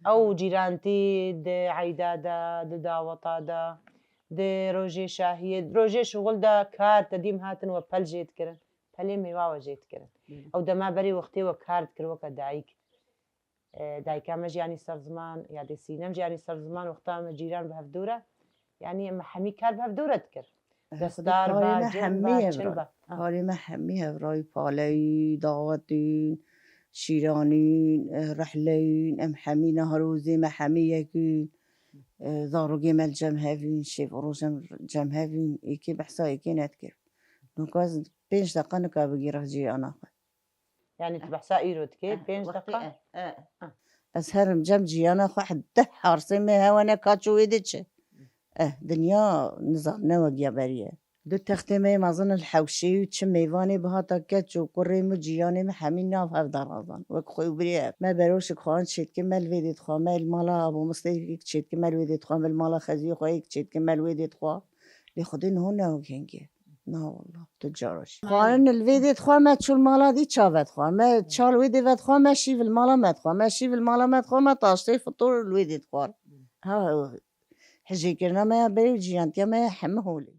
ئەو جیرانتی عیدادا داوەتادا ڕۆژێ شاهیە ڕۆژێ شغلدا کار دەدیم هاتن وە پەل ژێتکردن پەلێ میواوە ژێتکردن ئەو دەما بەری وەختەوە کارت کردوەکە دایک دایکامە ژیانی سەر زمان یادی سینەم ژیانی سەر زمان وەختامە جیران بە هەفتورە یعنی ئەمە هەمی کار بە هەفتورەت کرد دەستدار کارێمە هەمی هەڤڕۆی پاڵەی داوەتین شیرانین ڕەحلەین ئەم هەمی نەهەروزێمە هەمی یەکین زاڕوگێمەل جەم هەڤین شێڤ ڕۆژەم جەم هەڤین ئێکێ بەحسا ئێکێ نەتکرد نوکاز 5 دقە نکا بگیرە جییاناخە یعنی بەحسا ئیرۆت کرد 5 دقە ئەس هەرم جەم جییاناخە حدە حارسێمە هەوەنە کاچوێ دچێ دنیا نزانەوە گیابەریە دو تەختێمە مەزن الحەوشی و چ میوانێ بهاتە کەچ و کوڕێم و جییانێمە هەمین ناو هەفدەڕازان وەک خۆی برێ مە بەرۆشک خواان چێتکە مەل وێ دێت خوا مەل ماڵا بۆ مستەیەک چێتکە مەل وێ دێت خوا مەل ماڵا خەزی خۆیەک چێتکە مەل وێ دێت خوا لێ خودێ نهۆنەوە گەنگێ ناوەڵڵا تو جارش خوانن الوێ دێت خوا مە چول ماڵا دی چاوەت خوا مە چاڵ وێ دێت خوا مە شیڤ الماڵا مەت خوا مە شیڤ الماڵا مەت خوا مە تاشتەی فطور الوێ دێت خوار ها هەژێکردنە مەیە بەرێ جییانتیە مەیە هەمە هۆلی